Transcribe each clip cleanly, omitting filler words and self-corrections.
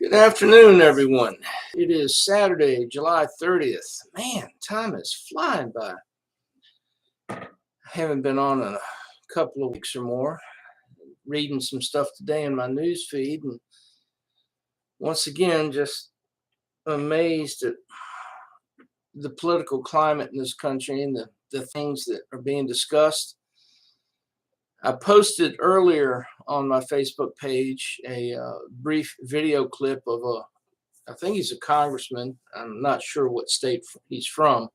Good afternoon, everyone. It is Saturday, July 30th. Man, time is flying by. I haven't been on in a couple of weeks or more. Reading some stuff today in my news feed, and once again, just amazed at the political climate in this country and the things that are being discussed. I posted earlier on my Facebook page a brief video clip of I think he's a congressman. I'm not sure what state he's from,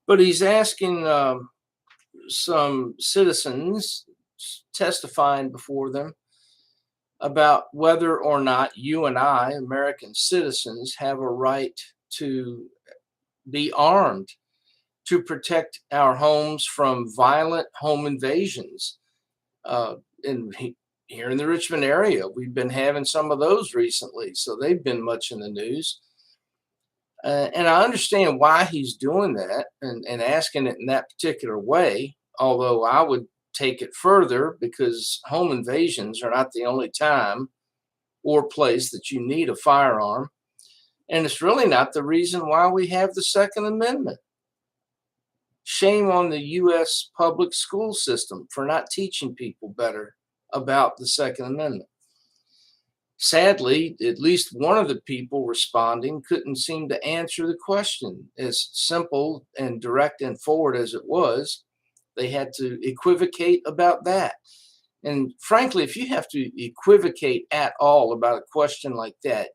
but he's asking some citizens testifying before them about whether or not you and I, American citizens, have a right to be armed to protect our homes from violent home invasions. And here in the Richmond area, we've been having some of those recently, so they've been much in the news. And I understand why he's doing that and asking it in that particular way, although I would take it further because home invasions are not the only time or place that you need a firearm. And it's really not the reason why we have the Second Amendment. Shame on the U.S. public school system for not teaching people better about the Second Amendment. Sadly, at least one of the people responding couldn't seem to answer the question. As simple and direct and forward as it was, they had to equivocate about that. And frankly, if you have to equivocate at all about a question like that,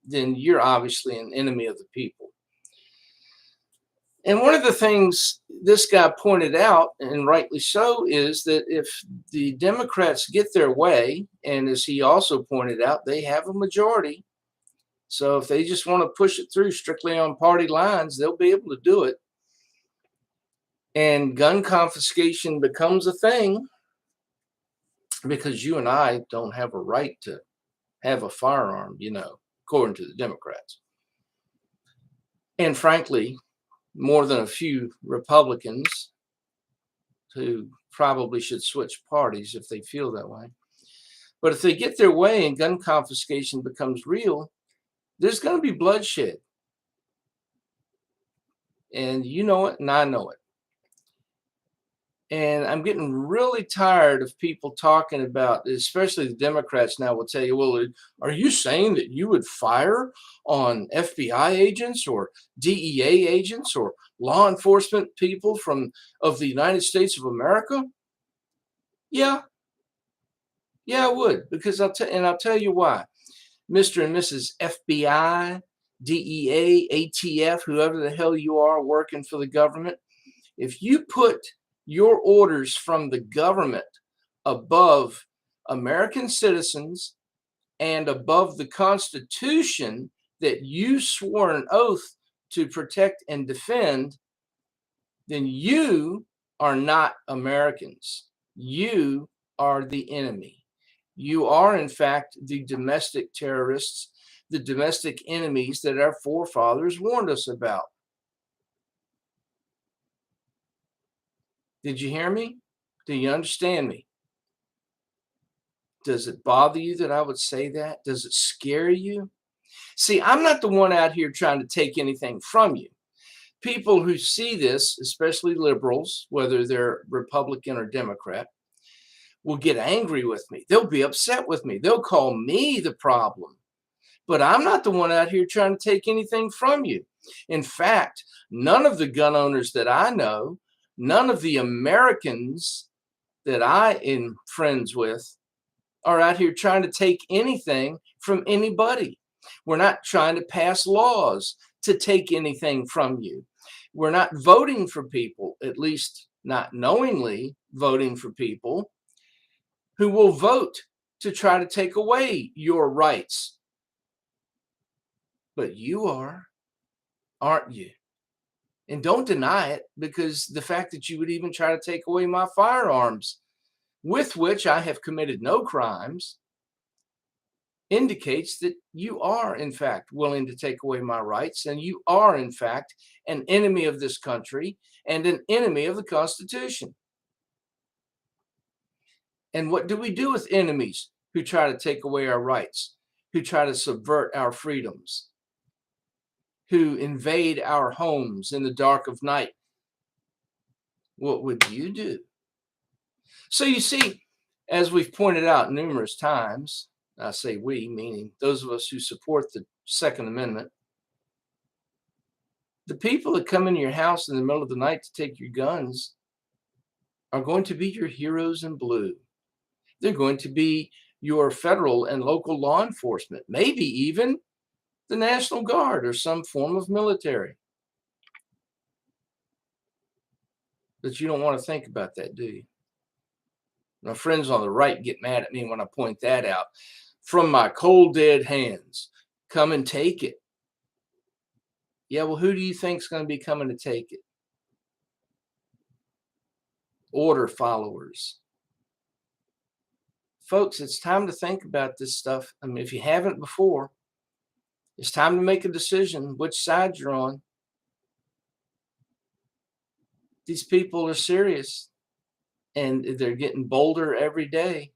then you're obviously an enemy of the people. And one of the things this guy pointed out, and rightly so, is that if the Democrats get their way, and as he also pointed out, they have a majority. So if they just want to push it through strictly on party lines, they'll be able to do it. And gun confiscation becomes a thing because you and I don't have a right to have a firearm, according to the Democrats. And frankly, more than a few Republicans who probably should switch parties if they feel that way. But if they get their way and gun confiscation becomes real, there's going to be bloodshed. And you know it, and I know it. And I'm getting really tired of people talking about, especially the Democrats now will tell you, well, are you saying that you would fire on FBI agents or DEA agents or law enforcement people of the United States of America? Yeah, I would, because I'll tell you why. Mr. and Mrs. FBI, DEA, ATF, whoever the hell you are working for the government, if you put your orders from the government above American citizens and above the Constitution that you swore an oath to protect and defend, then you are not Americans. You are the enemy. You are, in fact, the domestic terrorists, the domestic enemies that our forefathers warned us about. Did you hear me? Do you understand me? Does it bother you that I would say that? Does it scare you? See, I'm not the one out here trying to take anything from you. People who see this, especially liberals, whether they're Republican or Democrat, will get angry with me. They'll be upset with me. They'll call me the problem. But I'm not the one out here trying to take anything from you. In fact, none of the gun owners that I know, none of the Americans that I am friends with are out here trying to take anything from anybody. We're not trying to pass laws to take anything from you. We're not voting for people, at least not knowingly voting for people who will vote to try to take away your rights. But you are, aren't you? And don't deny it, because the fact that you would even try to take away my firearms, with which I have committed no crimes, indicates that you are, in fact, willing to take away my rights, and you are, in fact, an enemy of this country and an enemy of the Constitution. And what do we do with enemies who try to take away our rights? who try to subvert our freedoms, who invade our homes in the dark of night, what would you do? So you see, as we've pointed out numerous times, I say we, meaning those of us who support the Second Amendment, the people that come into your house in the middle of the night to take your guns are going to be your heroes in blue. They're going to be your federal and local law enforcement, maybe even the National Guard or some form of military. But you don't want to think about that, do you? My friends on the right get mad at me when I point that out. From my cold, dead hands, come and take it. Yeah, well, who do you think is going to be coming to take it? Order followers. Folks, it's time to think about this stuff. I mean, if you haven't before, it's time to make a decision which side you're on. These people are serious, and they're getting bolder every day.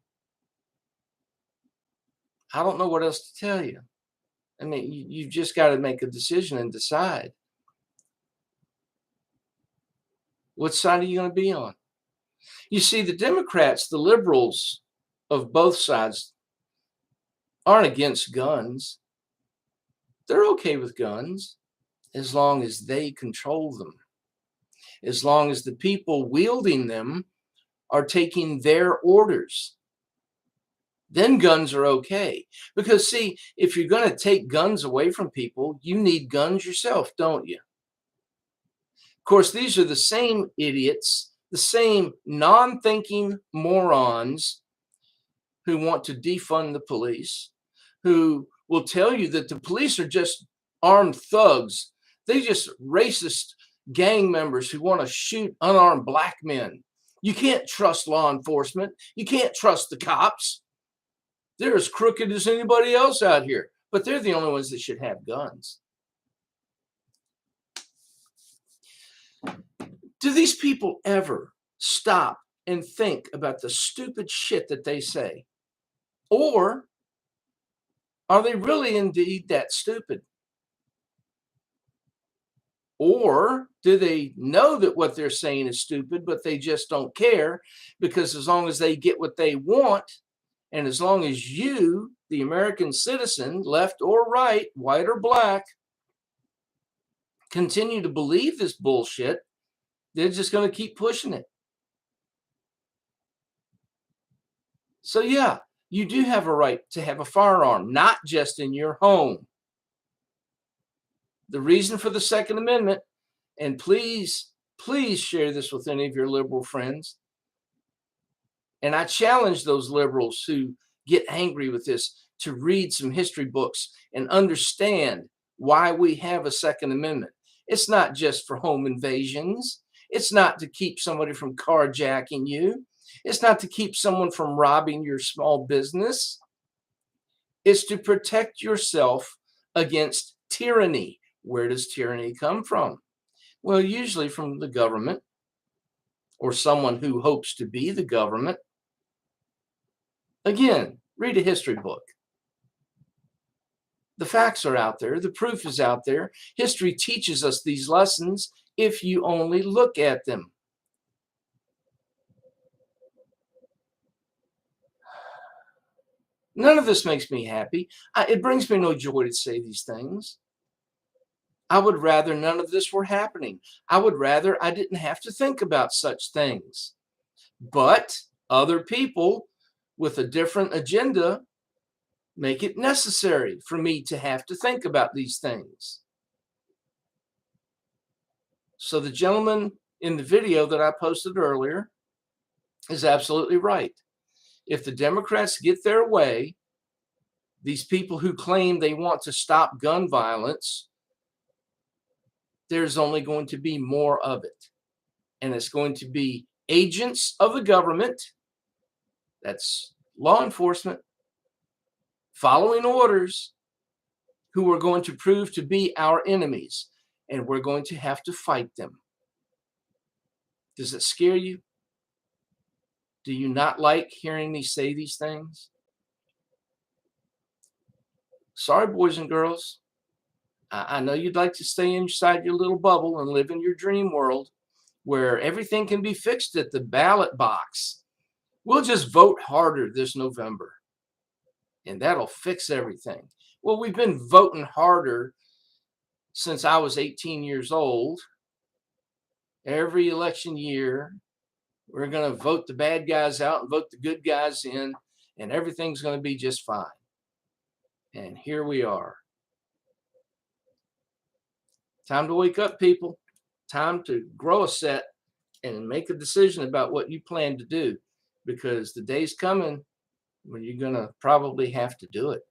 I don't know what else to tell you. I mean, you've just got to make a decision and decide. What side are you going to be on? You see, the Democrats, the liberals of both sides, aren't against guns. They're okay with guns as long as they control them, as long as the people wielding them are taking their orders. Then guns are okay. Because, see, if you're going to take guns away from people, you need guns yourself, don't you? Of course, these are the same idiots, the same non-thinking morons who want to defund the police, who will tell you that the police are just armed thugs. They just racist gang members who want to shoot unarmed black men. You can't trust law enforcement. You can't trust the cops. They're as crooked as anybody else out here, but they're the only ones that should have guns. Do these people ever stop and think about the stupid shit that they say? Or are they really indeed that stupid? Or do they know that what they're saying is stupid, but they just don't care because as long as they get what they want, and as long as you, the American citizen, left or right, white or black, continue to believe this bullshit, they're just going to keep pushing it. So yeah, you do have a right to have a firearm, not just in your home. The reason for the Second Amendment, and please share this with any of your liberal friends. And I challenge those liberals who get angry with this to read some history books and understand why we have a Second Amendment. It's not just for home invasions. It's not to keep somebody from carjacking you. It's not to keep someone from robbing your small business. It's to protect yourself against tyranny. Where does tyranny come from? Well, usually from the government or someone who hopes to be the government. Again, read a history book. The facts are out there. The proof is out there. History teaches us these lessons if you only look at them. None of this makes me happy. It brings me no joy to say these things. I would rather none of this were happening. I would rather I didn't have to think about such things. But other people with a different agenda make it necessary for me to have to think about these things. So the gentleman in the video that I posted earlier is absolutely right. If the Democrats get their way, these people who claim they want to stop gun violence, there's only going to be more of it. And it's going to be agents of the government, that's law enforcement, following orders, who are going to prove to be our enemies. And we're going to have to fight them. Does it scare you? Do you not like hearing me say these things? Sorry, boys and girls. I know you'd like to stay inside your little bubble and live in your dream world where everything can be fixed at the ballot box. We'll just vote harder this November and that'll fix everything. Well, we've been voting harder since I was 18 years old. Every election year, we're going to vote the bad guys out and vote the good guys in, and everything's going to be just fine. And here we are. Time to wake up, people. Time to grow a set and make a decision about what you plan to do, because the day's coming when you're going to probably have to do it.